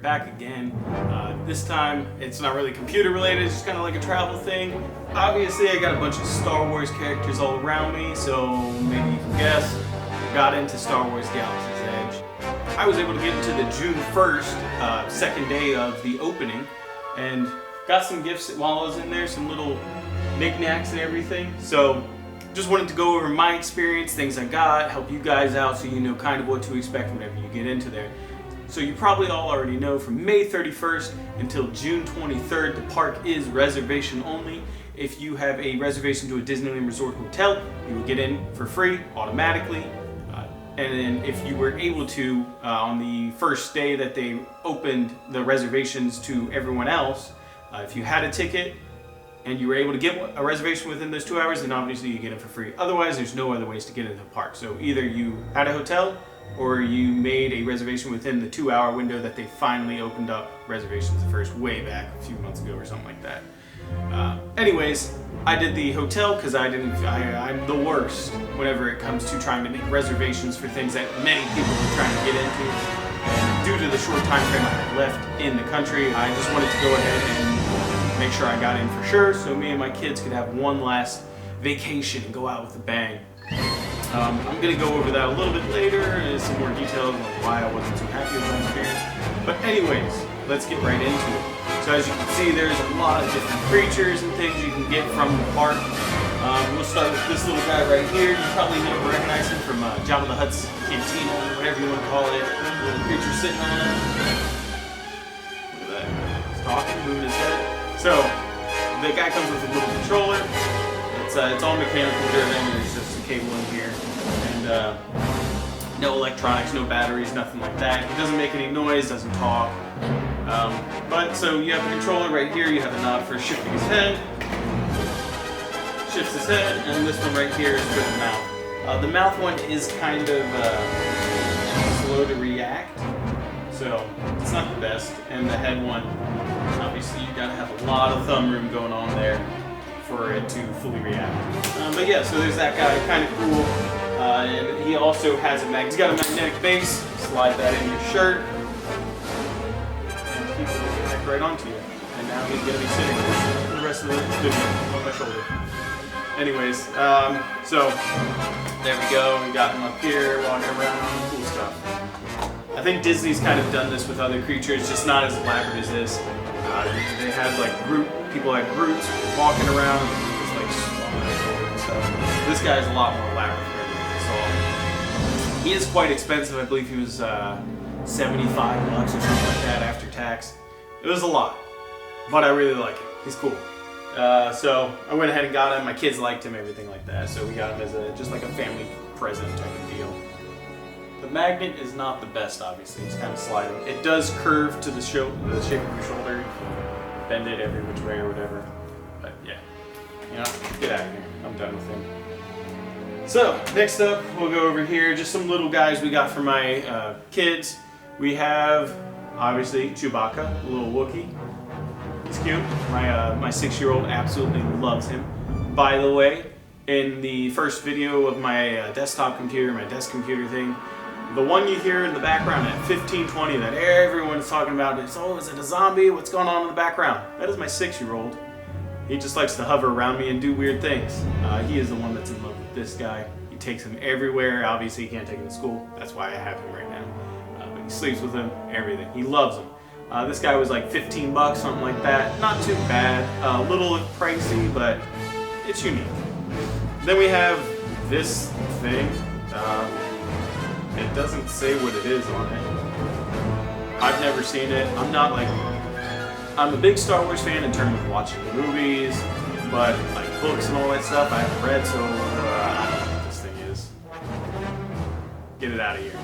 back again. This time it's not really computer related, it's just kind of like a travel thing. Obviously I got a bunch of Star Wars characters all around me, so maybe you can guess, got into Star Wars Galaxy's Edge. I was able to get into the June 1st, second day of the opening, and got some gifts while I was in there, some little knickknacks and everything. So just wanted to go over my experience, things I got, help you guys out so you know kind of what to expect whenever you get into there. So you probably all already know from May 31st until June 23rd, the park is reservation only. If you have a reservation to a Disneyland Resort hotel, you will get in for free automatically. And then if you were able to, on the first day that they opened the reservations to everyone else, if you had a ticket and you were able to get a reservation within those 2 hours, then obviously you get it for free. Otherwise, there's no other ways to get into the park. So either you had a hotel or you made a reservation within the 2-hour window that they finally opened up reservations the first way back a few months ago or something like that. Anyways, I did the hotel because I'm the worst whenever it comes to trying to make reservations for things that many people are trying to get into. And due to the short time frame I had left in the country, I just wanted to go ahead and make sure I got in for sure so me and my kids could have one last vacation and go out with a bang. I'm going to go over that a little bit later, some more details on why I wasn't too happy with my experience. But anyways, let's get right into it. So as you can see, there's a lot of different creatures and things you can get from the park. We'll start with this little guy right here. You probably recognize him from Jabba the Hutt's Cantina, whatever you want to call it. Little creature sitting on it. Look at that. He's talking, moving his head. So the guy comes with a little controller. It's all mechanical driven. There's just a cable in here. And no electronics, no batteries, nothing like that. He doesn't make any noise, doesn't talk. But so you have the controller right here, you have a knob for shifting his head. Shifts his head, and this one right here is for the mouth. The mouth one is kind of slow to react, so it's not the best. And the head one, obviously you gotta have a lot of thumb room going on there for it to fully react. But yeah, so there's that guy, kind of cool. And he also has he's got a magnetic base. Slide that in your shirt, and he will connect right onto you. And now he's going to be sitting for the rest of the video on my shoulder. Anyways, so there we go. We got him up here, walking around, cool stuff. I think Disney's kind of done this with other creatures, just not as elaborate as this. They had like people like Groot walking around, just like swallowing and stuff. This guy's a lot more elaborate. He is quite expensive. I believe he was $75 or something like that after tax. It was a lot, but I really like him. He's cool. So I went ahead and got him. My kids liked him, everything like that. So we got him as just like a family present type of deal. The magnet is not the best, obviously. It's kind of sliding. It does curve to the shape of your shoulder. Bend it every which way or whatever. But yeah, get out of here. I'm done with him. So, next up, we'll go over here, just some little guys we got for my kids. We have, obviously, Chewbacca, a little Wookiee. He's cute. My 6-year-old absolutely loves him. By the way, in the first video of my desktop computer, my desk computer thing, the one you hear in the background at 1520 that everyone's talking about is, oh, is it a zombie? What's going on in the background? That is my 6-year-old. He just likes to hover around me and do weird things. He is the one that's in love with this guy. He takes him everywhere. Obviously, he can't take him to school. That's why I have him right now. But he sleeps with him, everything. He loves him. This guy was like $15, something like that. Not too bad. A little pricey, but it's unique. Then we have this thing. It doesn't say what it is on it. I've never seen it. I'm a big Star Wars fan in terms of watching the movies, but like books and all that stuff I haven't read, so I don't know what this thing is. Get it out of here.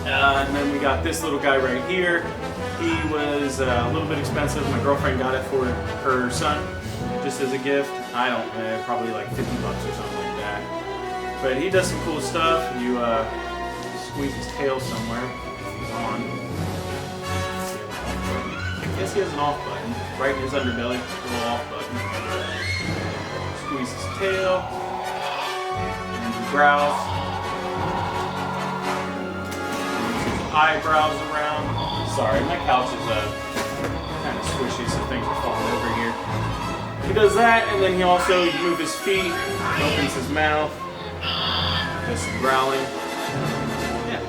And then we got this little guy right here. He was a little bit expensive. My girlfriend got it for her son, just as a gift. I don't know, probably like $50 or something like that. But he does some cool stuff. You squeeze his tail somewhere. He's on. I guess he has an off button, right in his underbelly, a little off button. Squeeze his tail, and he growls. Moves his eyebrows around. Sorry, my couch is kind of squishy, so things are falling over here. He does that, and then he also moves his feet, opens his mouth, does some growling. Yeah,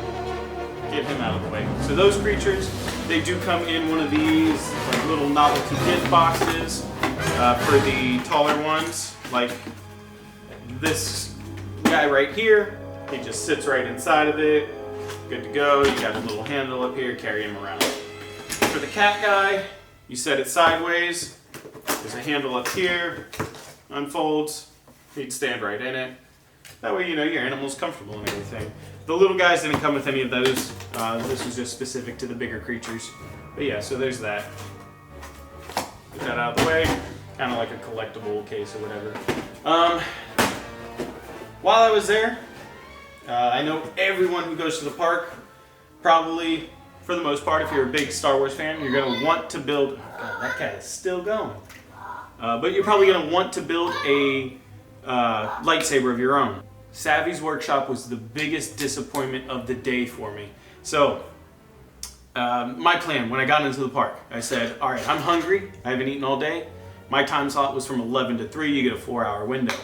get him out of the way. So those creatures, they do come in one of these like little novelty gift boxes for the taller ones, like this guy right here. He just sits right inside of it. Good to go. You got a little handle up here, carry him around. For the cat guy, you set it sideways. There's a handle up here, unfolds. He'd stand right in it. That way, you know, your animal's comfortable and everything. The little guys didn't come with any of those. This was just specific to the bigger creatures. But yeah, so there's that. Get that out of the way. Kind of like a collectible case or whatever. While I was there, I know everyone who goes to the park, probably, for the most part, if you're a big Star Wars fan, you're going to want to build... Oh God, that cat is still going. But you're probably going to want to build a lightsaber of your own. Savvy's workshop was the biggest disappointment of the day for me. So, my plan when I got into the park, I said, all right, I'm hungry. I haven't eaten all day. My time slot was from 11 to 3. You get a 4-hour window.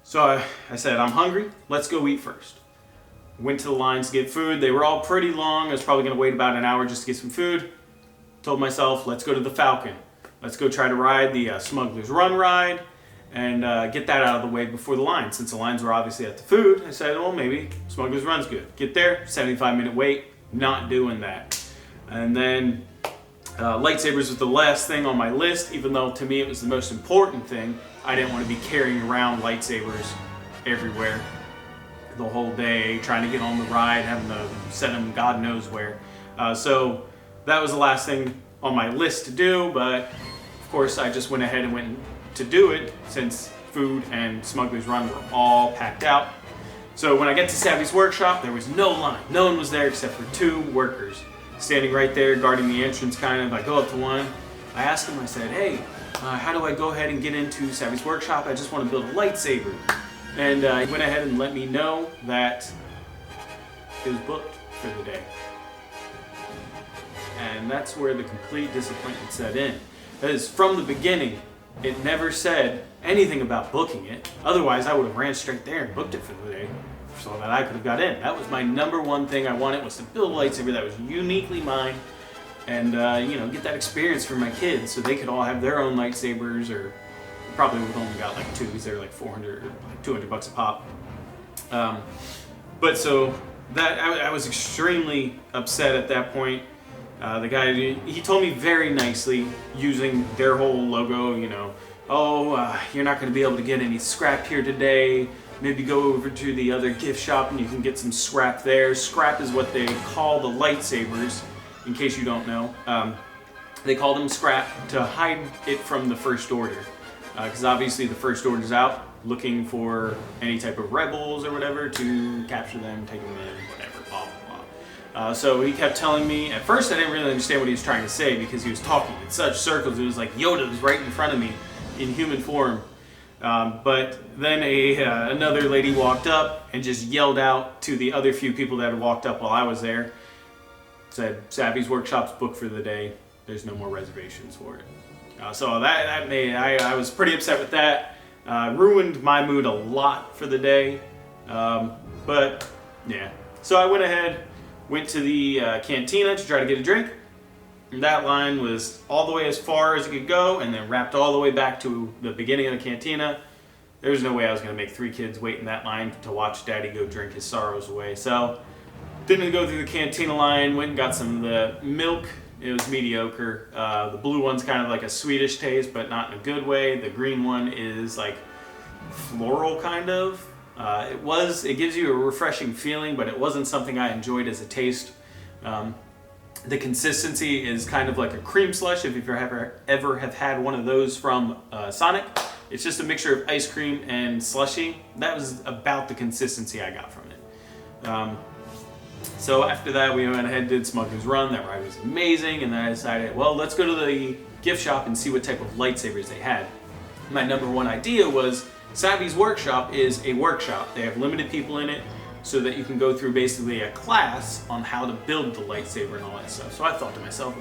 So I said, I'm hungry. Let's go eat first. Went to the lines to get food. They were all pretty long. I was probably going to wait about an hour just to get some food. Told myself, let's go to the Falcon. Let's go try to ride the Smuggler's Run ride and get that out of the way before the line. Since the lines were obviously at the food, I said, well, maybe Smuggler's Run's good. Get there, 75-minute wait. Not doing that. And then lightsabers was the last thing on my list, even though to me it was the most important thing. I didn't want to be carrying around lightsabers everywhere the whole day, trying to get on the ride, having to set them God knows where. So that was the last thing on my list to do, but of course I just went ahead and went to do it since food and Smuggler's Run were all packed out. So when I get to Savvy's workshop, there was no line. No one was there except for 2 workers standing right there guarding the entrance kind of. I go up to one, I asked him, I said, hey, how do I go ahead and get into Savvy's workshop? I just want to build a lightsaber. And he went ahead and let me know that it was booked for the day. And that's where the complete disappointment set in. That is, from the beginning, it never said anything about booking it. Otherwise, I would have ran straight there and booked it for the day so that I could have got in. That was my number one thing I wanted, was to build a lightsaber that was uniquely mine. And, you know, get that experience for my kids so they could all have their own lightsabers, or probably would have only got like 2 because they're like 400 or like $200 a pop. But so that I was extremely upset at that point. The guy, he told me very nicely, using their whole logo, you know, oh, you're not going to be able to get any scrap here today. Maybe go over to the other gift shop and you can get some scrap there. Scrap is what they call the lightsabers. In case you don't know, they call them scrap to hide it from the First Order. Because obviously the First Order's out looking for any type of rebels or whatever to capture them, take them in, whatever, blah, blah, blah. So he kept telling me, at first I didn't really understand what he was trying to say because he was talking in such circles. It was like Yoda was right in front of me in human form. But then another lady walked up and just yelled out to the other few people that had walked up while I was there. Said, Savvy's workshop's booked for the day. There's no more reservations for it. So that made, I was pretty upset with that. Ruined my mood a lot for the day. But yeah. So I went ahead, went to the cantina to try to get a drink. And that line was all the way as far as it could go and then wrapped all the way back to the beginning of the cantina. There's no way I was going to make 3 kids wait in that line to watch Daddy go drink his sorrows away. So didn't go through the cantina line, went and got some of the milk. It was mediocre. The blue one's kind of like a Swedish taste, but not in a good way. The green one is like floral kind of. It gives you a refreshing feeling, but it wasn't something I enjoyed as a taste. The consistency is kind of like a cream slush, if you've ever have had one of those from Sonic. It's just a mixture of ice cream and slushy. That was about the consistency I got from it. So after that, we went ahead and did Smuggler's Run. That ride was amazing, and then I decided, well, let's go to the gift shop and see what type of lightsabers they had. My number one idea was Savvy's workshop is a workshop. They have limited people in it, so that you can go through basically a class on how to build the lightsaber and all that stuff. So I thought to myself,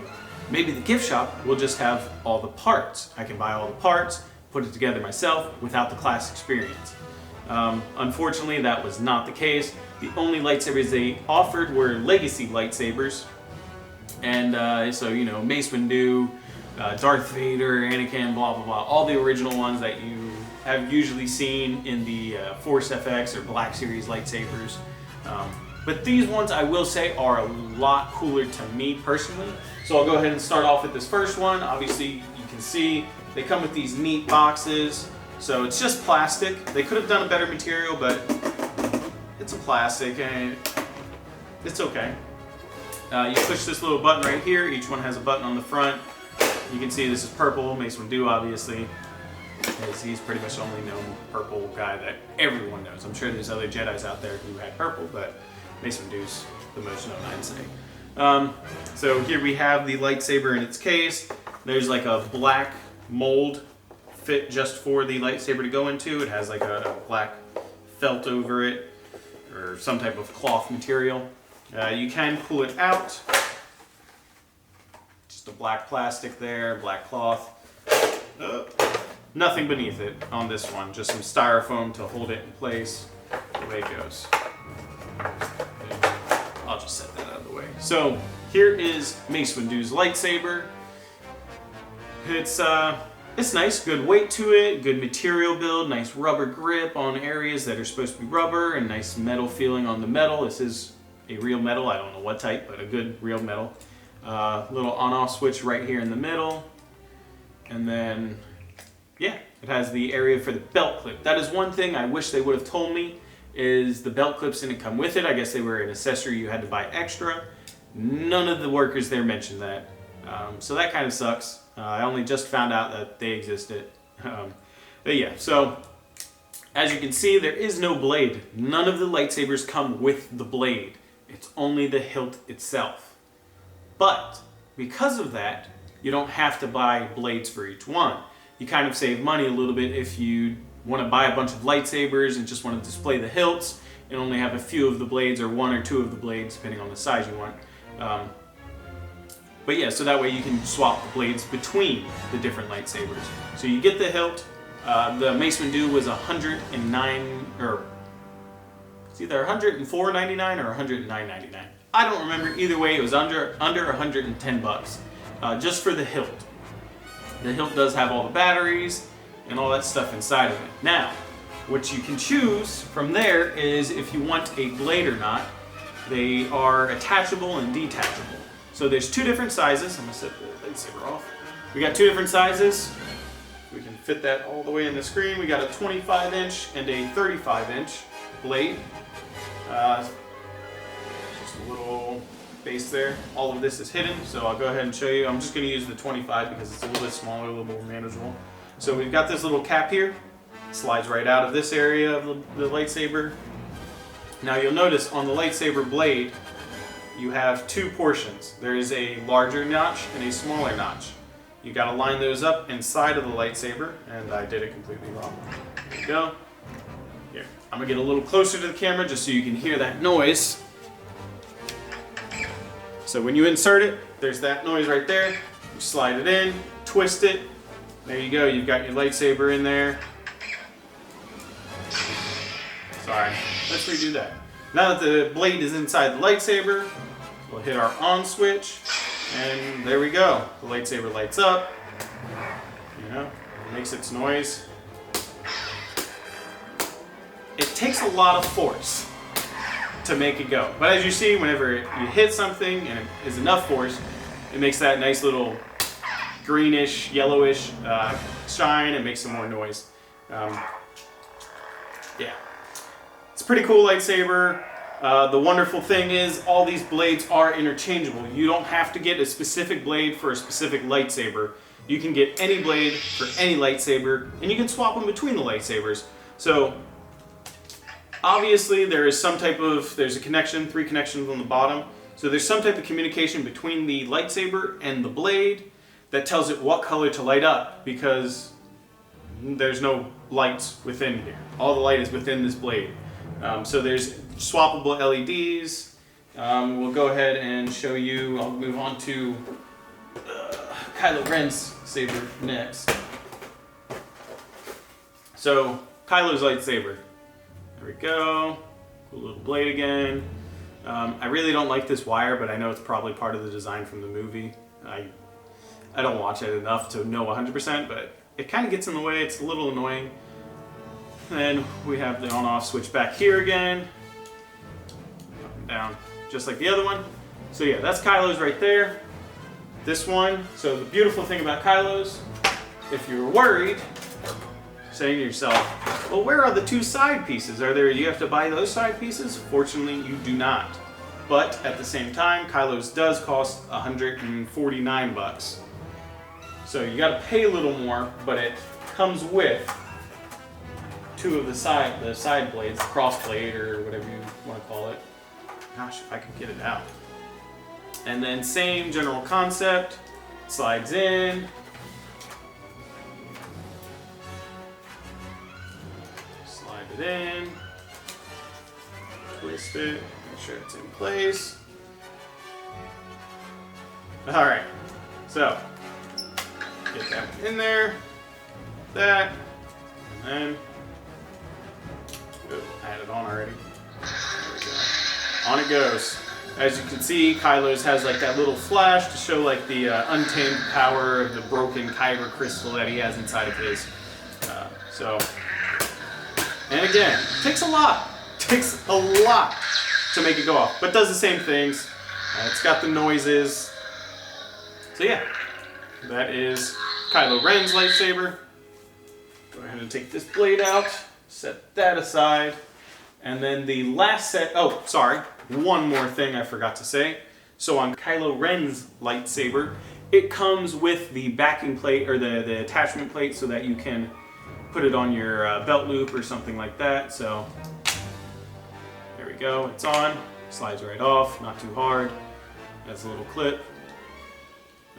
maybe the gift shop will just have all the parts. I can buy all the parts, put it together myself without the class experience. Unfortunately, that was not the case. The only lightsabers they offered were legacy lightsabers. And so, you know, Mace Windu, Darth Vader, Anakin, blah, blah, blah. All the original ones that you have usually seen in the Force FX or Black Series lightsabers. But these ones, I will say, are a lot cooler to me personally. So I'll go ahead and start off with this first one. Obviously, you can see they come with these neat boxes. So it's just plastic. They could have done a better material, but it's a plastic and it's okay. You push this little button right here. Each one has a button on the front. You can see this is purple, Mace Windu obviously. He's pretty much the only known purple guy that everyone knows. I'm sure there's other Jedis out there who had purple, but Mace Windu's the most known, I'd say. So here we have the lightsaber in its case. There's like a black mold fit just for the lightsaber to go into. It has like a black felt over it, or some type of cloth material. You can pull it out. Just a black plastic there, black cloth. Nothing beneath it on this one, just some styrofoam to hold it in place. The way it goes. I'll just set that out of the way. So here is Mace Windu's lightsaber. It's nice, good weight to it, good material build, nice rubber grip on areas that are supposed to be rubber, and nice metal feeling on the metal. This is a real metal, I don't know what type, but a good real metal. Little on-off switch right here in the middle. And then, yeah, it has the area for the belt clip. That is one thing I wish they would have told me, is the belt clips didn't come with it. I guess they were an accessory you had to buy extra. None of the workers there mentioned that. So that kind of sucks. I only just found out that they existed. But yeah, so as you can see, there is no blade. None of the lightsabers come with the blade. It's only the hilt itself. But because of that, you don't have to buy blades for each one. You kind of save money a little bit if you want to buy a bunch of lightsabers and just want to display the hilts and only have a few of the blades or one or two of the blades, depending on the size you want. But yeah, so that way you can swap the blades between the different lightsabers. So you get the hilt. The Mace Windu was $109, or it's either $104.99 or $109.99. I don't remember. Either way, it was under $110 just for the hilt. The hilt does have all the batteries and all that stuff inside of it. Now, what you can choose from there is if you want a blade or not. They are attachable and detachable. So there's two different sizes. I'm gonna set the lightsaber off. We got two different sizes. We can fit that all the way in the screen. We got a 25-inch and a 35-inch blade. Just a little base there. All of this is hidden, so I'll go ahead and show you. I'm just gonna use the 25 because it's a little bit smaller, a little more manageable. So we've got this little cap here. It slides right out of this area of the lightsaber. Now you'll notice on the lightsaber blade, you have two portions. There is a larger notch and a smaller notch. You gotta line those up inside of the lightsaber, and I did it completely wrong. There you go. Here, I'm gonna get a little closer to the camera just so you can hear that noise. So when you insert it, there's that noise right there. You slide it in, twist it. There you go, you've got your lightsaber in there. Sorry, let's redo that. Now that the blade is inside the lightsaber, we'll hit our on switch, and there we go. The lightsaber lights up, you know, it makes its noise. It takes a lot of force to make it go. But as you see, whenever you hit something and it is enough force, it makes that nice little greenish, yellowish shine and makes some more noise. Yeah. It's a pretty cool lightsaber. The wonderful thing is all these blades are interchangeable. You don't have to get a specific blade for a specific lightsaber. You can get any blade for any lightsaber, and you can swap them between the lightsabers. So obviously there's a connection, 3 connections on the bottom. So there's some type of communication between the lightsaber and the blade that tells it what color to light up, because there's no lights within here. All the light is within this blade. So there's swappable LEDs. We'll go ahead and show you. I'll move on to Kylo Ren's saber next. So Kylo's lightsaber. There we go. Cool little blade again. I really don't like this wire, but I know it's probably part of the design from the movie. I don't watch it enough to know 100%, but it kind of gets in the way. It's a little annoying. Then we have the on-off switch back here again. Up and down, just like the other one. So yeah, that's Kylo's right there. This one, so the beautiful thing about Kylo's, if you're worried, saying to yourself, well, where are the two side pieces? You have to buy those side pieces? Fortunately, you do not. But at the same time, Kylo's does cost $149. So you gotta pay a little more, but it comes with two of the side blades, the cross blade or whatever you want to call it. Gosh, if I could get it out. And then same general concept, slides in. Slide it in. Twist it, make sure it's in place. All right, so get that in there, that, and then, I had it on already. There we go. On it goes. As you can see, Kylo's has like that little flash to show like the untamed power of the broken kyber crystal that he has inside of his. And again, it takes a lot. Takes a lot to make it go off, but does the same things. It's got the noises. So yeah, that is Kylo Ren's lightsaber. Go ahead and take this blade out, set that aside, and then the last set, oh, sorry, one more thing I forgot to say. So on Kylo Ren's lightsaber, it comes with the backing plate, or the attachment plate, so that you can put it on your belt loop or something like that. So there we go, it's on, slides right off, not too hard. Has a little clip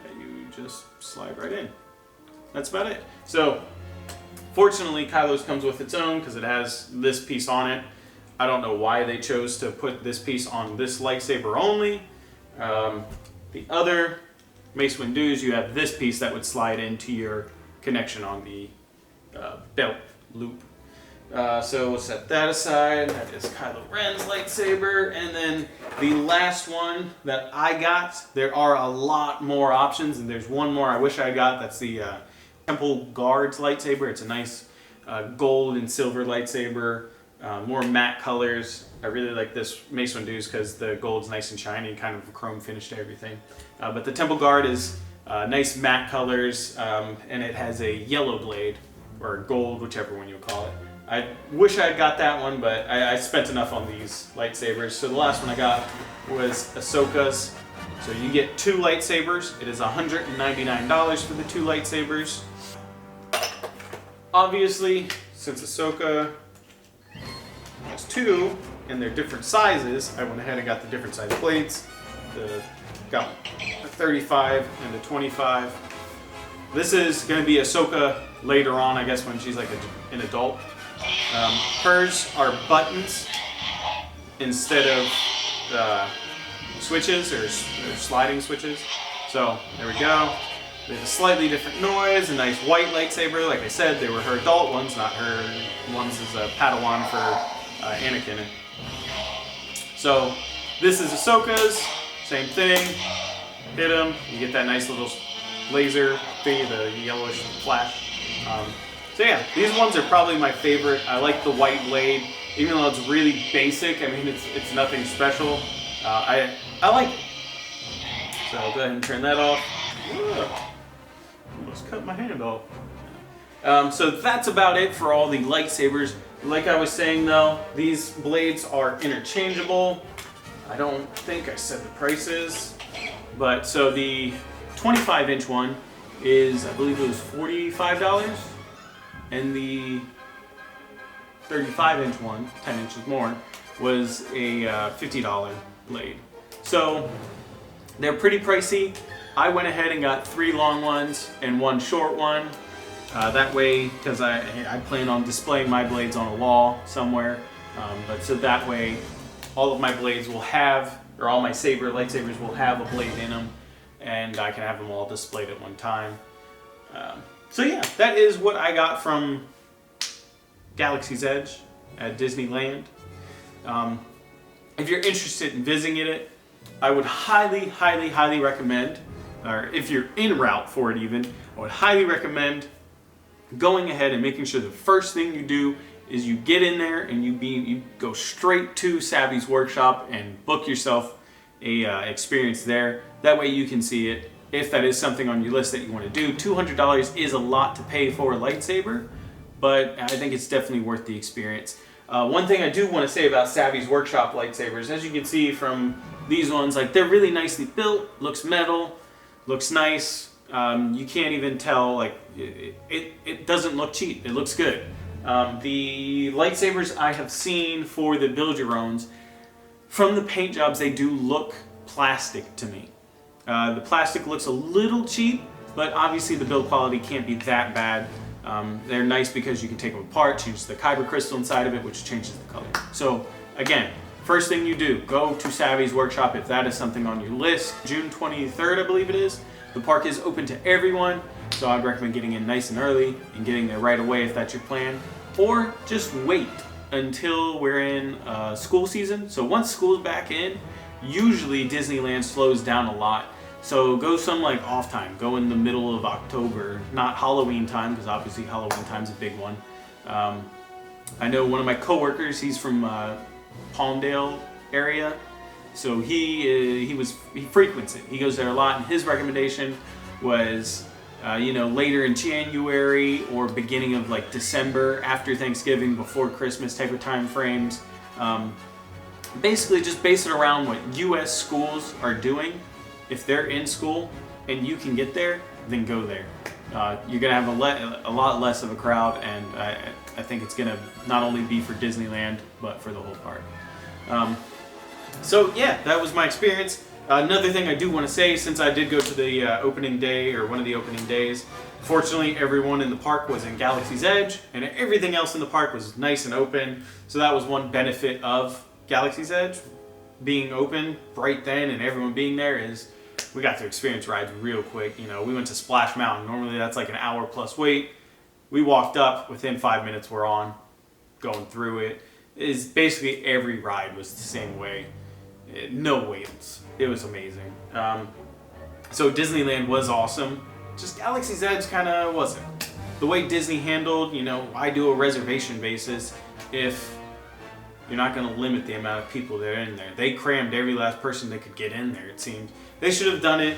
that you just slide right in. That's about it. So fortunately, Kylo's comes with its own because it has this piece on it. I don't know why they chose to put this piece on this lightsaber only. The other Mace Windu's, you have this piece that would slide into your connection on the belt loop. So we'll set that aside. That is Kylo Ren's lightsaber. And then the last one that I got, there are a lot more options, and there's one more I wish I got. That's the Temple Guard's lightsaber. It's a nice gold and silver lightsaber, more matte colors. I really like this Mace Windu's because the gold's nice and shiny, kind of a chrome finish to everything. But the Temple Guard is nice matte colors, and it has a yellow blade, or gold, whichever one you call it. I wish I had got that one, but I spent enough on these lightsabers. So the last one I got was Ahsoka's. So you get two lightsabers. It is $199 for the two lightsabers. Obviously, since Ahsoka has two, and they're different sizes, I went ahead and got the different size blades. Got a 35 and a 25. This is going to be Ahsoka later on, I guess, when she's like an adult. Hers are buttons instead of switches or sliding switches. So there we go. They have a slightly different noise, a nice white lightsaber. Like I said, they were her adult ones, not her ones as a Padawan for Anakin. So this is Ahsoka's, same thing. Hit them, you get that nice little laser thingy, the yellowish flash. So yeah, these ones are probably my favorite. I like the white blade, even though it's really basic. I mean, it's nothing special. I like it. So I'll go ahead and turn that off. Ugh, almost cut my hand off. So that's about it for all the lightsabers. Like I was saying though, these blades are interchangeable. I don't think I said the prices, but so the 25-inch one is, I believe it was $45, and the 35-inch one, 10 inches more, was a $50 blade. So they're pretty pricey. I went ahead and got 3 long ones and 1 short one. That way, because I plan on displaying my blades on a wall somewhere, But so that way, all of my blades will have, or all my lightsabers will have a blade in them, and I can have them all displayed at one time. So yeah, that is what I got from Galaxy's Edge at Disneyland. If you're interested in visiting it, I would highly, highly, highly recommend, or if you're en route for it even, I would highly recommend going ahead and making sure the first thing you do is you get in there and you go straight to Savvy's workshop and book yourself a experience there. That way you can see it if that is something on your list that you want to do. $200 is a lot to pay for a lightsaber, but I think it's definitely worth the experience. One thing I do want to say about Savvy's workshop lightsabers, as you can see from these ones, like they're really nicely built, looks metal, looks nice. You can't even tell, like it doesn't look cheap. It looks good. The lightsabers I have seen for the build your owns, from the paint jobs, they do look plastic to me. The plastic looks a little cheap, but obviously the build quality can't be that bad. They're nice because you can take them apart, change the kyber crystal inside of it, which changes the color. So again, first thing you do, go to Savvy's workshop if that is something on your list. June 23rd, I believe it is. The park is open to everyone, so I'd recommend getting in nice and early and getting there right away if that's your plan. Or just wait until we're in school season. So once school's back in, usually Disneyland slows down a lot. So go some like off time, go in the middle of October, not Halloween time, because obviously Halloween time's a big one. I know one of my coworkers, he's from Palmdale area, so he frequents it. He goes there a lot, and his recommendation was later in January or beginning of like December, after Thanksgiving, before Christmas type of time frames. Basically just base it around what U.S. schools are doing. If they're in school and you can get there, then go there. You're gonna have a lot less of a crowd, and I think it's gonna not only be for Disneyland, but for the whole park. So yeah, that was my experience. Another thing I do want to say, since I did go to the opening day, or one of the opening days, fortunately everyone in the park was in Galaxy's Edge, and everything else in the park was nice and open. So that was one benefit of Galaxy's Edge being open right then, and everyone being there, is we got to experience rides real quick. We went to Splash Mountain. Normally that's like an hour plus wait. We walked up, within 5 minutes we're on, going through it. Is basically every ride was the same way. No waits. It was amazing. So Disneyland was awesome. Just Galaxy's Edge kind of wasn't. The way Disney handled, I do a reservation basis. If you're not going to limit the amount of people that are in there. They crammed every last person they could get in there, it seemed. They should have done it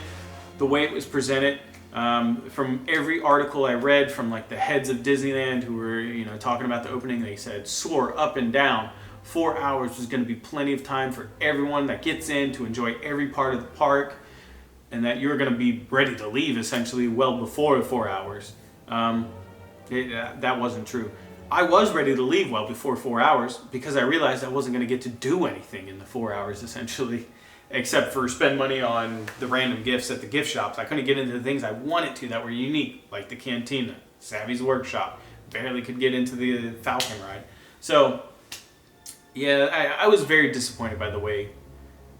the way it was presented. From every article I read from like the heads of Disneyland who were talking about the opening, they said swore up and down 4 hours was going to be plenty of time for everyone that gets in to enjoy every part of the park, and that you're going to be ready to leave essentially well before 4 hours. That wasn't true. I was ready to leave well before 4 hours because I realized I wasn't going to get to do anything in the 4 hours essentially, except for spend money on the random gifts at the gift shops. I couldn't get into the things I wanted to that were unique, like the Cantina, Savvy's Workshop. Barely could get into the Falcon ride. So yeah, I was very disappointed by the way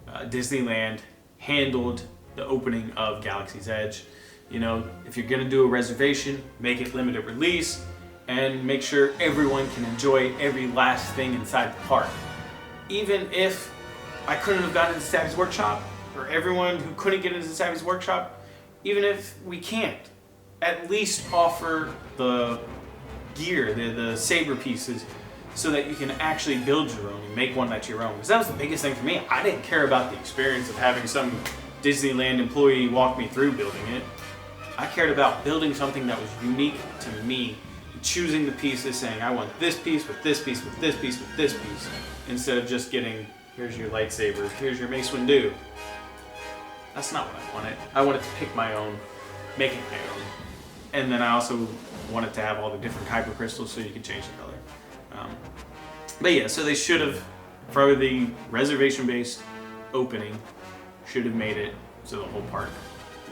Disneyland handled the opening of Galaxy's Edge. If you're going to do a reservation, make it limited release, and make sure everyone can enjoy every last thing inside the park. Even if I couldn't have gotten into Savvy's Workshop, or everyone who couldn't get into Savvy's Workshop, even if we can't, at least offer the gear, the saber pieces, so that you can actually build your own and make one that's your own. Because that was the biggest thing for me. I didn't care about the experience of having some Disneyland employee walk me through building it. I cared about building something that was unique to me, choosing the pieces, saying I want this piece with this piece with this piece with this piece, instead of just getting, here's your lightsaber, here's your Mace Windu. That's not what I wanted. I wanted to pick my own, make it my own. And then I also wanted to have all the different kyber crystals so you could change the color. But yeah, so they should have, for the reservation-based opening, should have made it so the whole park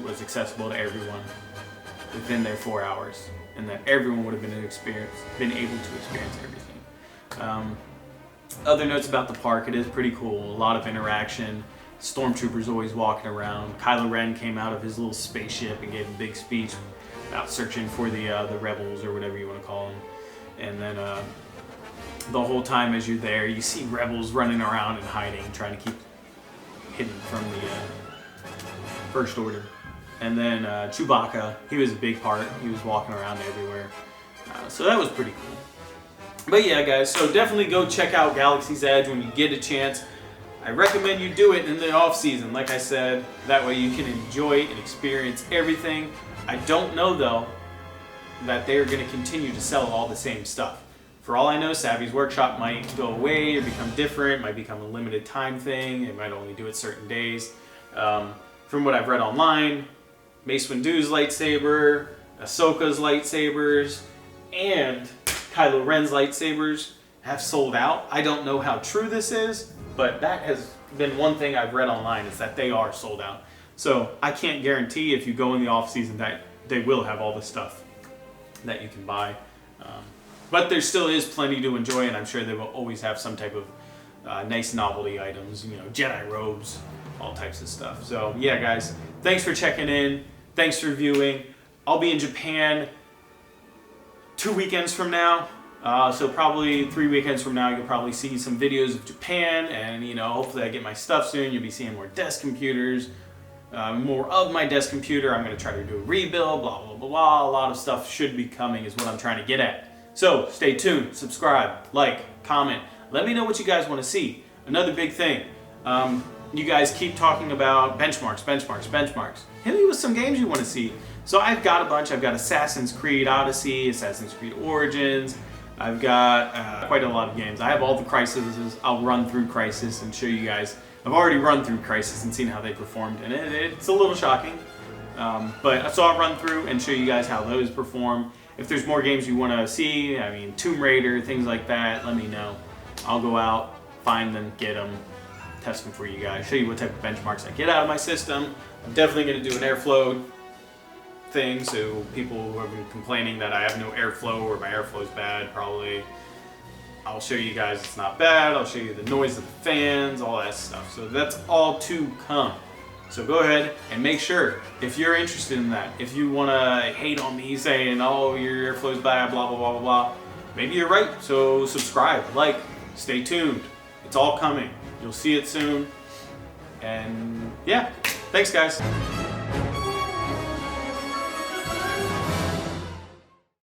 was accessible to everyone within their 4 hours, and that everyone would have been able to experience everything. Other notes about the park, it is pretty cool. A lot of interaction. Stormtroopers always walking around. Kylo Ren came out of his little spaceship and gave a big speech about searching for the rebels, or whatever you want to call them. And then the whole time as you're there, you see rebels running around and hiding, trying to keep hidden from the First Order. And then Chewbacca, he was a big part. He was walking around everywhere. So that was pretty cool. But yeah, guys, so definitely go check out Galaxy's Edge when you get a chance. I recommend you do it in the off season, like I said. That way you can enjoy and experience everything. I don't know, though, that they're going to continue to sell all the same stuff. For all I know, Savvy's Workshop might go away or become different, might become a limited time thing. It might only do it certain days. From what I've read online, Mace Windu's lightsaber, Ahsoka's lightsabers, and Kylo Ren's lightsabers have sold out. I don't know how true this is, but that has been one thing I've read online, is that they are sold out. So I can't guarantee if you go in the off season that they will have all the stuff that you can buy. But there still is plenty to enjoy, and I'm sure they will always have some type of nice novelty items, you know, Jedi robes, all types of stuff. So yeah, guys, thanks for checking in. Thanks for viewing. I'll be in Japan 2 weekends from now. So probably 3 weekends from now, you'll probably see some videos of Japan, and you know, hopefully I get my stuff soon. You'll be seeing more desk computers, more of my desk computer. I'm going to try to do a rebuild, blah, blah, blah, blah. A lot of stuff should be coming is what I'm trying to get at. So stay tuned, subscribe, like, comment. Let me know what you guys want to see. Another big thing, you guys keep talking about benchmarks. Hit me with some games you want to see. So I've got a bunch. I've got Assassin's Creed Odyssey, Assassin's Creed Origins. I've got quite a lot of games. I have all the Crysis. I'll run through Crysis and show you guys. I've already run through Crysis and seen how they performed, and it's a little shocking. But so I'll run through and show you guys how those perform. If there's more games you want to see, I mean, Tomb Raider, things like that, let me know. I'll go out, find them, get them, test them for you guys, show you what type of benchmarks I get out of my system. I'm definitely going to do an airflow thing, so people who have been complaining that I have no airflow or my airflow is bad, probably, I'll show you guys it's not bad. I'll show you the noise of the fans, all that stuff. So that's all to come. So go ahead and make sure, if you're interested in that, if you want to hate on me saying, oh, your airflow's bad, blah, blah, blah, blah, blah, maybe you're right. So subscribe, like, stay tuned. It's all coming. You'll see it soon. And yeah, thanks guys.